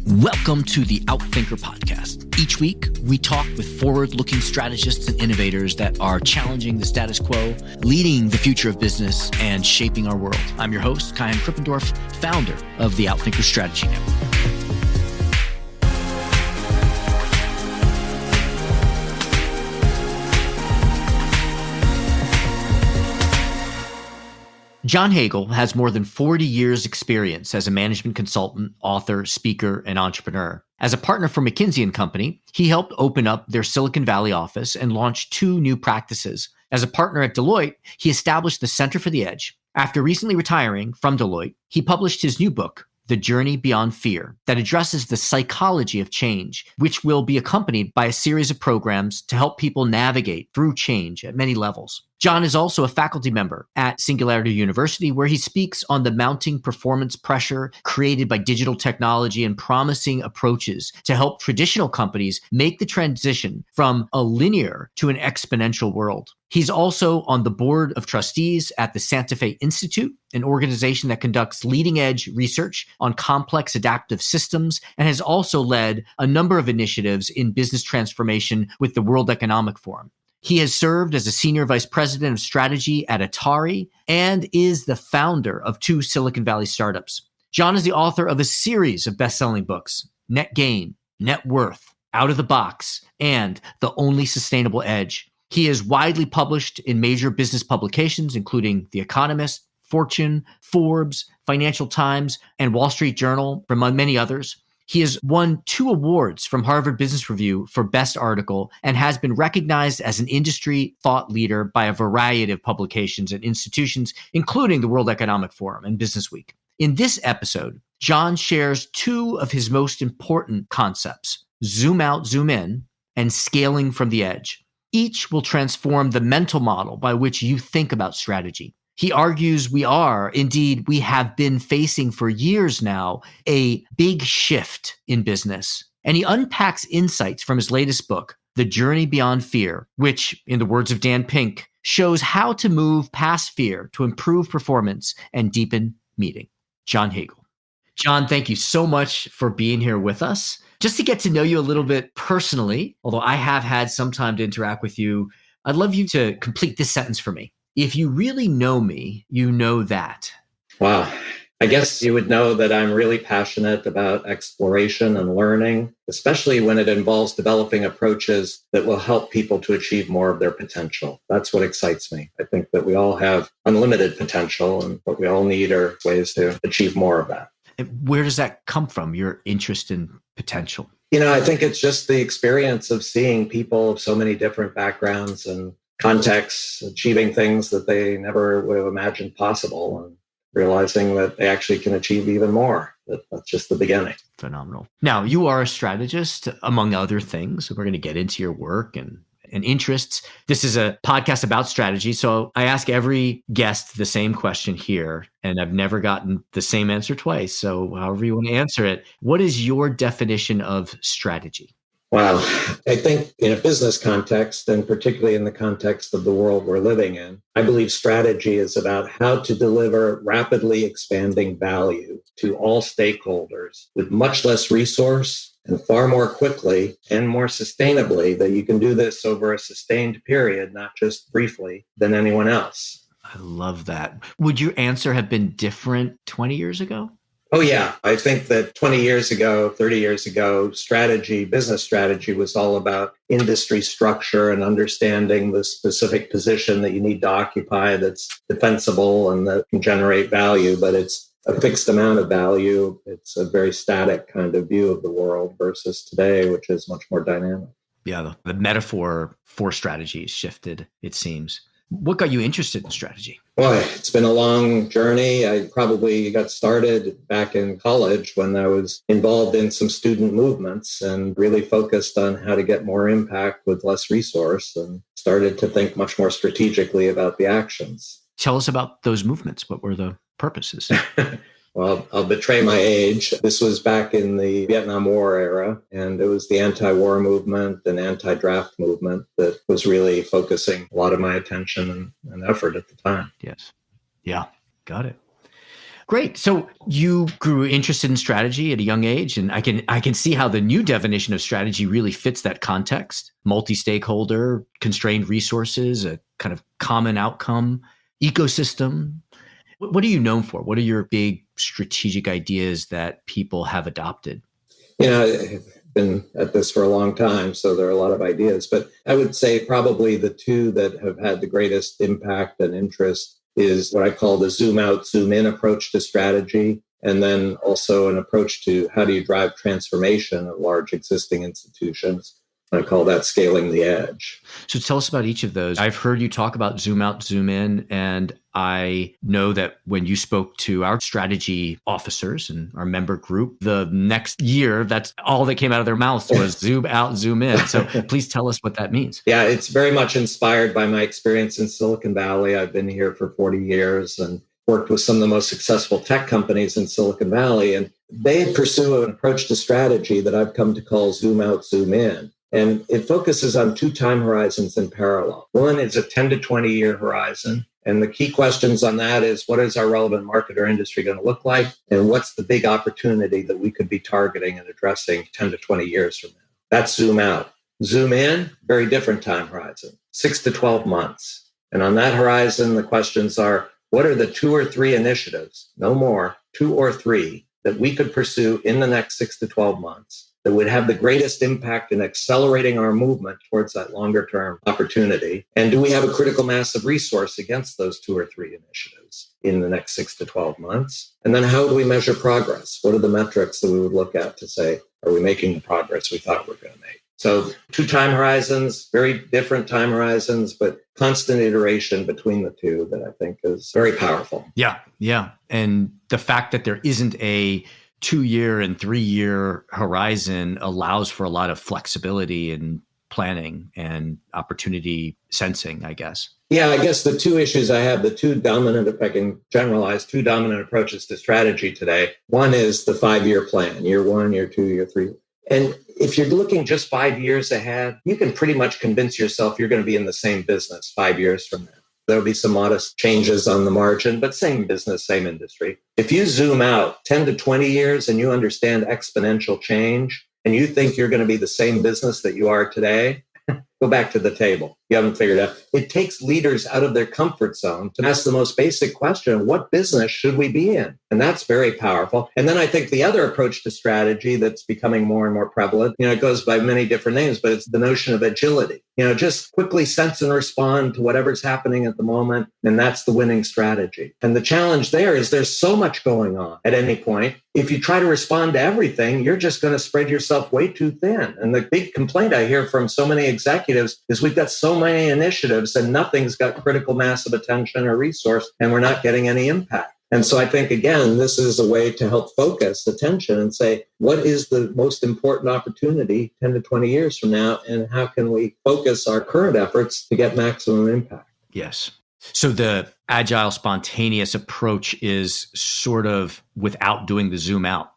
Welcome to the Outthinker podcast. Each week, we talk with forward-looking strategists and innovators that are challenging the status quo, leading the future of business, and shaping our world. I'm your host, Kyan Krippendorf, founder of the Outthinker Strategy Network. John Hagel has more than 40 years' experience as a management consultant, author, speaker, and entrepreneur. As a partner for McKinsey Company, he helped open up their Silicon Valley office and launch 2 new practices. As a partner at Deloitte, he established the Center for the Edge. After recently retiring from Deloitte, he published his new book, The Journey Beyond Fear, that addresses the psychology of change, which will be accompanied by a series of programs to help people navigate through change at many levels. John is also a faculty member at Singularity University, where he speaks on the mounting performance pressure created by digital technology and promising approaches to help traditional companies make the transition from a linear to an exponential world. He's also on the board of trustees at the Santa Fe Institute, an organization that conducts leading-edge research on complex adaptive systems, and has also led a number of initiatives in business transformation with the World Economic Forum. He has served as a senior vice president of strategy at Atari and is the founder of 2 Silicon Valley startups. John is the author of a series of best-selling books, Net Gain, Net Worth, Out of the Box, and The Only Sustainable Edge. He is widely published in major business publications, including The Economist, Fortune, Forbes, Financial Times, and Wall Street Journal, among many others. He has won 2 awards from Harvard Business Review for Best Article and has been recognized as an industry thought leader by a variety of publications and institutions, including the World Economic Forum and Business Week. In this episode, John shares 2 of his most important concepts, zoom out, zoom in, and scaling from the edge. Each will transform the mental model by which you think about strategy. He argues we have been facing for years now a big shift in business. And he unpacks insights from his latest book, The Journey Beyond Fear, which, in the words of Dan Pink, shows how to move past fear to improve performance and deepen meaning. John Hagel. John, thank you so much for being here with us. Just to get to know you a little bit personally, although I have had some time to interact with you, I'd love you to complete this sentence for me. If you really know me, you know that. Wow. I guess you would know that I'm really passionate about exploration and learning, especially when it involves developing approaches that will help people to achieve more of their potential. That's what excites me. I think that we all have unlimited potential, and what we all need are ways to achieve more of that. And where does that come from, your interest in potential? I think it's just the experience of seeing people of so many different backgrounds and contexts achieving things that they never would have imagined possible, and realizing that they actually can achieve even more. That's just the beginning. Phenomenal. Now, you are a strategist, among other things. We're going to get into your work and interests. This is a podcast about strategy. So I ask every guest the same question here, and I've never gotten the same answer twice. So however you want to answer it, what is your definition of strategy? Wow. I think in a business context, and particularly in the context of the world we're living in, I believe strategy is about how to deliver rapidly expanding value to all stakeholders with much less resource and far more quickly and more sustainably, that you can do this over a sustained period, not just briefly, than anyone else. I love that. Would your answer have been different 20 years ago? Oh, yeah. I think that 20 years ago, 30 years ago, business strategy was all about industry structure and understanding the specific position that you need to occupy that's defensible and that can generate value, but it's a fixed amount of value. It's a very static kind of view of the world versus today, which is much more dynamic. Yeah, the metaphor for strategy has shifted, it seems. What got you interested in strategy? Boy, it's been a long journey. I probably got started back in college when I was involved in some student movements and really focused on how to get more impact with less resource, and started to think much more strategically about the actions. Tell us about those movements. What were the purposes? Well, I'll betray my age. This was back in the Vietnam War era, and it was the anti-war movement and anti-draft movement that was really focusing a lot of my attention and effort at the time. Yes. Yeah, got it. Great. So you grew interested in strategy at a young age, and I can see how the new definition of strategy really fits that context. Multi-stakeholder, constrained resources, a kind of common outcome, ecosystem. What are you known for? What are your big strategic ideas that people have adopted? I've been at this for a long time, so there are a lot of ideas, but I would say probably the two that have had the greatest impact and interest is what I call the zoom out, zoom in approach to strategy. And then also an approach to how do you drive transformation of large existing institutions. I call that scaling the edge. So tell us about each of those. I've heard you talk about zoom out, zoom in, and I know that when you spoke to our strategy officers and our member group, the next year, that's all that came out of their mouths was zoom out, zoom in. So please tell us what that means. Yeah, it's very much inspired by my experience in Silicon Valley. I've been here for 40 years and worked with some of the most successful tech companies in Silicon Valley. And they pursue an approach to strategy that I've come to call zoom out, zoom in. And it focuses on two time horizons in parallel. One is a 10 to 20 year horizon. And the key questions on that is what is our relevant market or industry going to look like? And what's the big opportunity that we could be targeting and addressing 10 to 20 years from now? That's zoom out. Zoom in, very different time horizon, 6 to 12 months. And on that horizon, the questions are, what are the 2 or 3 initiatives, no more, 2 or 3, that we could pursue in the next 6 to 12 months that would have the greatest impact in accelerating our movement towards that longer term opportunity? And do we have a critical mass of resource against those 2 or 3 initiatives in the next 6 to 12 months? And then how do we measure progress? What are the metrics that we would look at to say, are we making the progress we thought we were going to make? So 2 time horizons, very different time horizons, but constant iteration between the two that I think is very powerful. Yeah. And the fact that there isn't a 2-year and 3-year horizon allows for a lot of flexibility in planning and opportunity sensing, I guess. Yeah, I guess the two issues I have, the two dominant, if I can generalize, two dominant approaches to strategy today. One is the 5-year plan, year 1, year 2, year 3. And if you're looking just 5 years ahead, you can pretty much convince yourself you're going to be in the same business 5 years from now. There'll be some modest changes on the margin, but same business, same industry. If you zoom out 10 to 20 years and you understand exponential change and you think you're going to be the same business that you are today, go back to the table. You haven't figured out. It takes leaders out of their comfort zone to ask the most basic question, what business should we be in? And that's very powerful. And then I think the other approach to strategy that's becoming more and more prevalent, it goes by many different names, but it's the notion of agility. Just quickly sense and respond to whatever's happening at the moment. And that's the winning strategy. And the challenge there is there's so much going on at any point. If you try to respond to everything, you're just going to spread yourself way too thin. And the big complaint I hear from so many executives is we've got so many initiatives and nothing's got critical mass of attention or resource, and we're not getting any impact. And so I think, again, this is a way to help focus attention and say, what is the most important opportunity 10 to 20 years from now? And how can we focus our current efforts to get maximum impact? Yes. So the agile, spontaneous approach is sort of without doing the zoom out.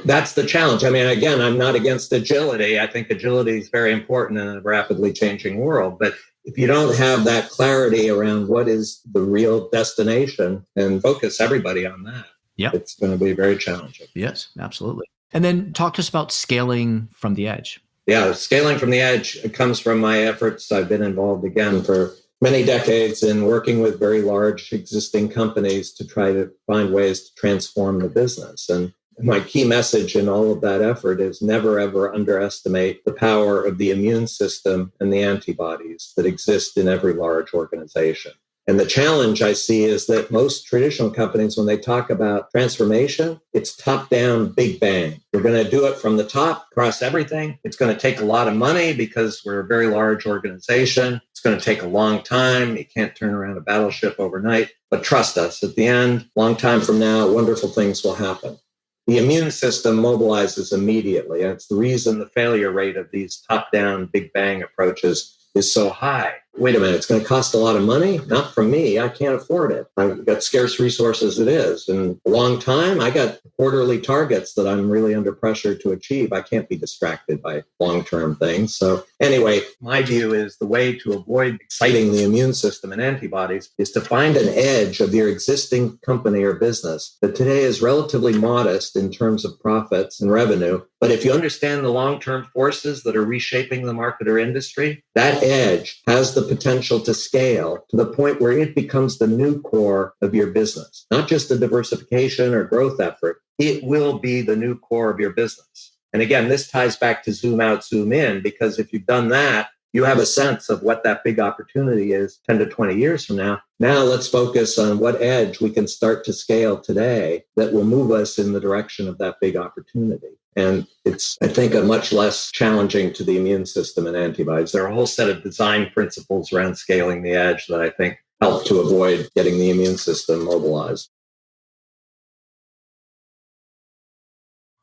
That's the challenge. I mean, again, I'm not against agility. I think agility is very important in a rapidly changing world. But if you don't have that clarity around what is the real destination and focus everybody on that, it's going to be very challenging. Yes, absolutely. And then talk to us about scaling from the edge. Yeah, scaling from the edge comes from my efforts. I've been involved again for many decades in working with very large existing companies to try to find ways to transform the business. And my key message in all of that effort is never, ever underestimate the power of the immune system and the antibodies that exist in every large organization. And the challenge I see is that most traditional companies, when they talk about transformation, it's top-down, big bang. We're going to do it from the top across everything. It's going to take a lot of money because we're a very large organization. It's going to take a long time. You can't turn around a battleship overnight. But trust us, at the end, long time from now, wonderful things will happen. The immune system mobilizes immediately. And it's the reason the failure rate of these top-down, big bang approaches is so high. wait a minute, it's going to cost a lot of money? Not from me. I can't afford it. I've got scarce resources as it is. And a long time, I got quarterly targets that I'm really under pressure to achieve. I can't be distracted by long-term things. So anyway, my view is the way to avoid exciting the immune system and antibodies is to find an edge of your existing company or business that today is relatively modest in terms of profits and revenue. But if you understand the long-term forces that are reshaping the market or industry, that edge has the potential to scale to the point where it becomes the new core of your business, not just a diversification or growth effort. It will be the new core of your business. And again, this ties back to zoom out, zoom in, because if you've done that, you have a sense of what that big opportunity is 10 to 20 years from now. Now let's focus on what edge we can start to scale today that will move us in the direction of that big opportunity. And it's, I think, a much less challenging to the immune system and antibodies. There are a whole set of design principles around scaling the edge that I think help to avoid getting the immune system mobilized.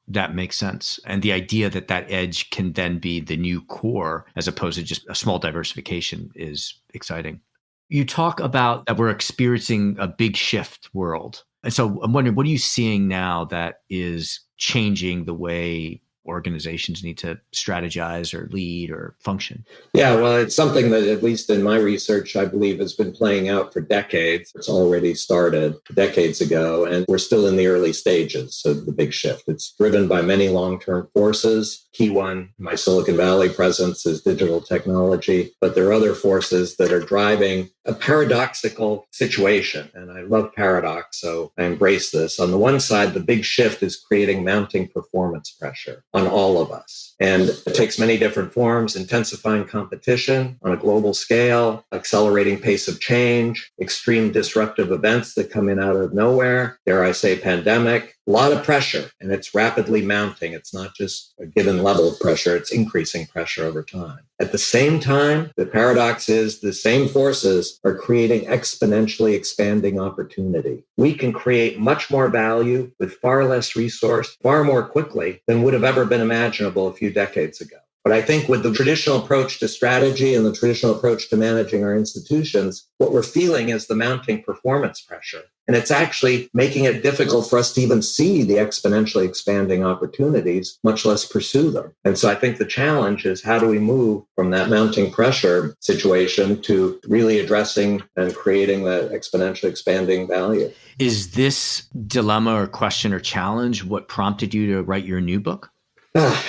That makes sense. And the idea that that edge can then be the new core as opposed to just a small diversification is exciting. You talk about that we're experiencing a big shift world. And so I'm wondering, what are you seeing now that is changing the way organizations need to strategize or lead or function? Yeah, well, it's something that, at least in my research, I believe has been playing out for decades. It's already started decades ago, and we're still in the early stages of the big shift. It's driven by many long-term forces. Key one, my Silicon Valley presence is digital technology, but there are other forces that are driving a paradoxical situation. And I love paradox, so I embrace this. On the one side, the big shift is creating mounting performance pressure on all of us. And it takes many different forms: intensifying competition on a global scale, accelerating pace of change, extreme disruptive events that come in out of nowhere, dare I say pandemic, a lot of pressure, and it's rapidly mounting. It's not just a given level of pressure, it's increasing pressure over time. At the same time, the paradox is the same forces are creating exponentially expanding opportunity. We can create much more value with far less resource, far more quickly than would have ever been imaginable a few decades ago. But I think with the traditional approach to strategy and the traditional approach to managing our institutions, what we're feeling is the mounting performance pressure. And it's actually making it difficult for us to even see the exponentially expanding opportunities, much less pursue them. And so I think the challenge is, how do we move from that mounting pressure situation to really addressing and creating that exponentially expanding value? Is this dilemma or question or challenge what prompted you to write your new book?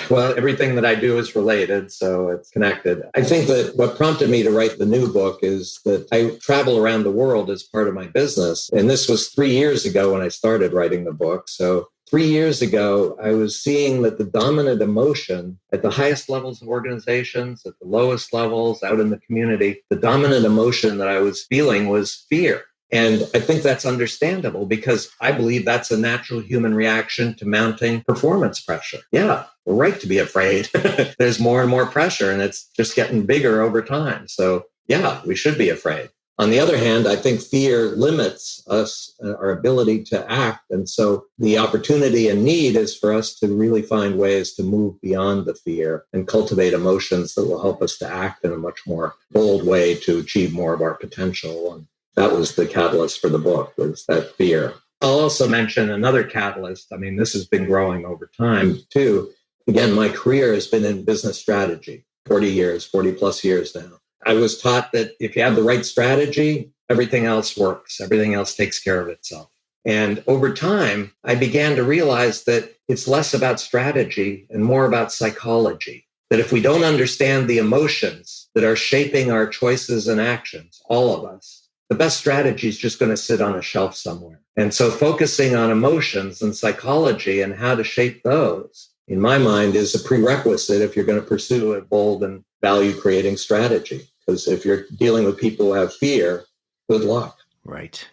Well, everything that I do is related, so it's connected. I think that what prompted me to write the new book is that I travel around the world as part of my business. And this was 3 years ago when I started writing the book. So 3 years ago, I was seeing that the dominant emotion at the highest levels of organizations, at the lowest levels, out in the community, the dominant emotion that I was feeling was fear. And I think that's understandable, because I believe that's a natural human reaction to mounting performance pressure. Yeah, we're right to be afraid. There's more and more pressure, and it's just getting bigger over time. So yeah, we should be afraid. On the other hand, I think fear limits us, our ability to act. And so the opportunity and need is for us to really find ways to move beyond the fear and cultivate emotions that will help us to act in a much more bold way to achieve more of our potential. And that was the catalyst for the book, was that fear. I'll also mention another catalyst. I mean, this has been growing over time too. Again, my career has been in business strategy, 40 plus years now. I was taught that if you have the right strategy, everything else works. Everything else takes care of itself. And over time, I began to realize that it's less about strategy and more about psychology. That if we don't understand the emotions that are shaping our choices and actions, all of us, the best strategy is just going to sit on a shelf somewhere. And so focusing on emotions and psychology and how to shape those, in my mind, is a prerequisite if you're going to pursue a bold and value-creating strategy. Because if you're dealing with people who have fear, good luck. Right.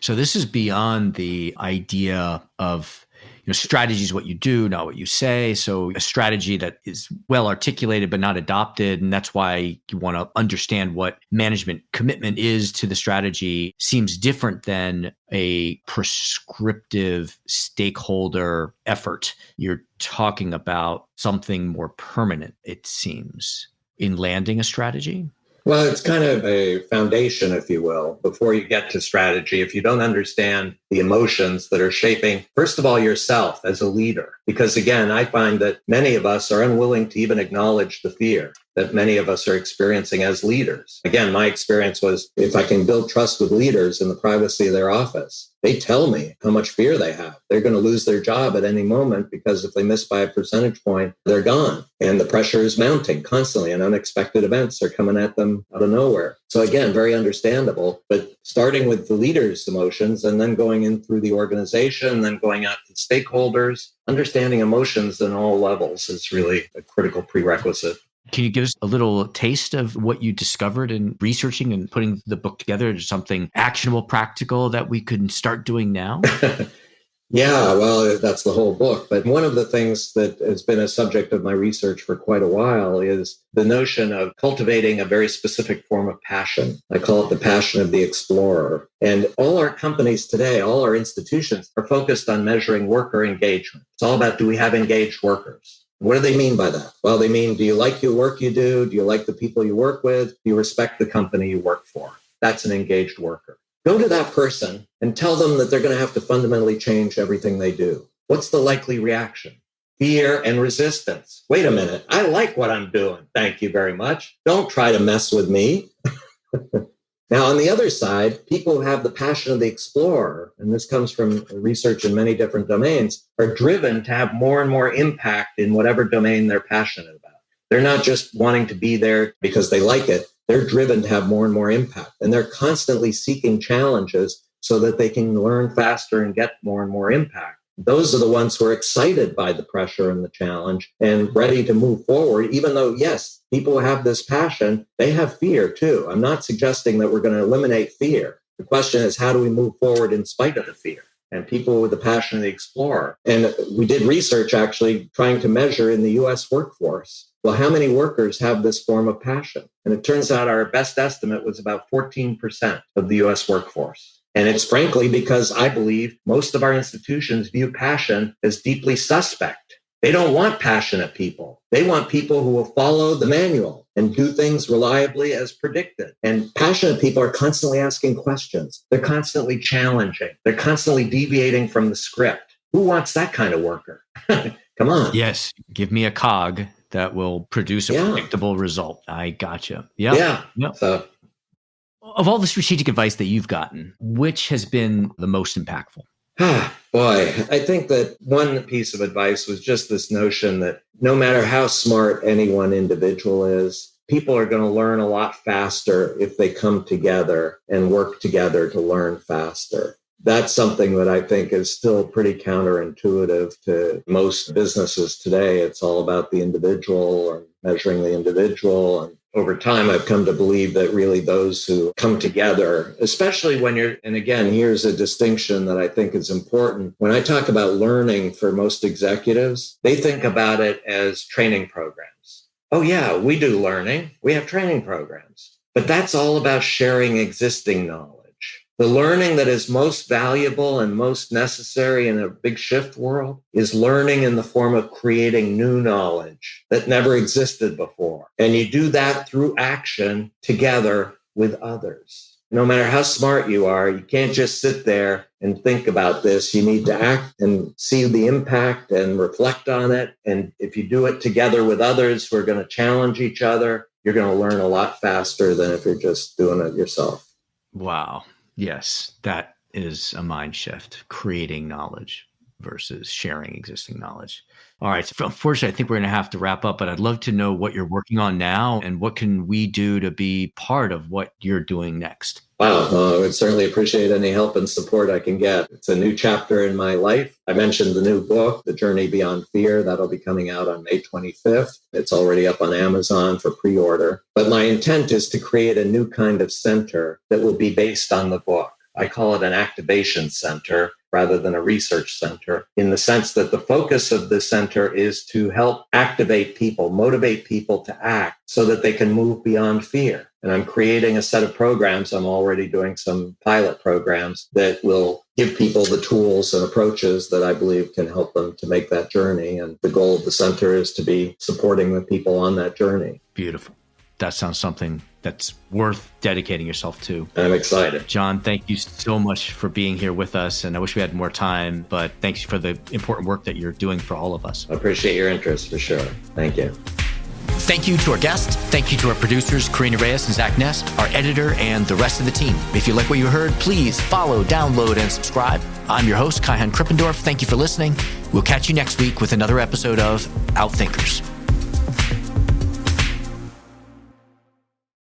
So this is beyond the idea of, strategy is what you do, not what you say. So a strategy that is well articulated but not adopted, and that's why you want to understand what management commitment is to the strategy, seems different than a prescriptive stakeholder effort. You're talking about something more permanent, it seems, in landing a strategy. Well, it's kind of a foundation, if you will, before you get to strategy. If you don't understand the emotions that are shaping, first of all, yourself as a leader, because again, I find that many of us are unwilling to even acknowledge the fear that many of us are experiencing as leaders. Again, my experience was if I can build trust with leaders in the privacy of their office, they tell me how much fear they have. They're going to lose their job at any moment because if they miss by a percentage point, they're gone. And the pressure is mounting constantly and unexpected events are coming at them out of nowhere. So again, very understandable, but starting with the leader's emotions and then going in through the organization, then going out to stakeholders, understanding emotions in all levels is really a critical prerequisite. Can you give us a little taste of what you discovered in researching and putting the book together? Something actionable, practical that we could start doing now? Yeah, well, that's the whole book. But one of the things that has been a subject of my research for quite a while is the notion of cultivating a very specific form of passion. I call it the passion of the explorer. And all our companies today, all our institutions are focused on measuring worker engagement. It's all about, do we have engaged workers? What do they mean by that? Well, they mean, do you like the work you do? Do you like the people you work with? Do you respect the company you work for? That's an engaged worker. Go to that person and tell them that they're going to have to fundamentally change everything they do. What's the likely reaction? Fear and resistance. Wait a minute. I like what I'm doing. Thank you very much. Don't try to mess with me. Now, on the other side, people who have the passion of the explorer, and this comes from research in many different domains, are driven to have more and more impact in whatever domain they're passionate about. They're not just wanting to be there because they like it. They're driven to have more and more impact. And they're constantly seeking challenges so that they can learn faster and get more and more impact. Those are the ones who are excited by the pressure and the challenge and ready to move forward, even though, yes, people who have this passion, they have fear too. I'm not suggesting that we're going to eliminate fear. The question is, how do we move forward in spite of the fear? And people with the passion of the explorer. And we did research actually trying to measure in the US workforce, well, how many workers have this form of passion? And it turns out our best estimate was about 14% of the US workforce. And it's frankly because I believe most of our institutions view passion as deeply suspect. They don't want passionate people. They want people who will follow the manual and do things reliably as predicted. And passionate people are constantly asking questions. They're constantly challenging. They're constantly deviating from the script. Who wants that kind of worker? Come on. Yes. Give me a cog that will produce a predictable result. I gotcha. Yep. Yeah. Yep. So, of all the strategic advice that you've gotten, which has been the most impactful? Boy, I think that one piece of advice was just this notion that no matter how smart any one individual is, people are going to learn a lot faster if they come together and work together to learn faster. That's something that I think is still pretty counterintuitive to most businesses today. It's all about the individual or measuring the individual. And over time, I've come to believe that really those who come together, especially when you're, and again, here's a distinction that I think is important. When I talk about learning for most executives, they think about it as training programs. Oh yeah, we do learning. We have training programs, but that's all about sharing existing knowledge. The learning that is most valuable and most necessary in a big shift world is learning in the form of creating new knowledge that never existed before. And you do that through action together with others. No matter how smart you are, you can't just sit there and think about this. You need to act and see the impact and reflect on it. And if you do it together with others who are going to challenge each other, you're going to learn a lot faster than if you're just doing it yourself. Wow. Yes, that is a mind shift, creating knowledge versus sharing existing knowledge. All right. So unfortunately, I think we're going to have to wrap up, but I'd love to know what you're working on now and what can we do to be part of what you're doing next. Wow. I would certainly appreciate any help and support I can get. It's a new chapter in my life. I mentioned the new book, The Journey Beyond Fear. That'll be coming out on May 25th. It's already up on Amazon for pre-order. But my intent is to create a new kind of center that will be based on the book. I call it an activation center rather than a research center, in the sense that the focus of the center is to help activate people, motivate people to act so that they can move beyond fear. And I'm creating a set of programs. I'm already doing some pilot programs that will give people the tools and approaches that I believe can help them to make that journey. And the goal of the center is to be supporting the people on that journey. Beautiful. That sounds something that's worth dedicating yourself to. I'm excited. John, thank you so much for being here with us. And I wish we had more time, but thanks for the important work that you're doing for all of us. I appreciate your interest for sure. Thank you. Thank you to our guests. Thank you to our producers, Karina Reyes and Zach Nest, our editor, and the rest of the team. If you like what you heard, please follow, download, and subscribe. I'm your host, Kaihan Krippendorf. Thank you for listening. We'll catch you next week with another episode of Outthinkers.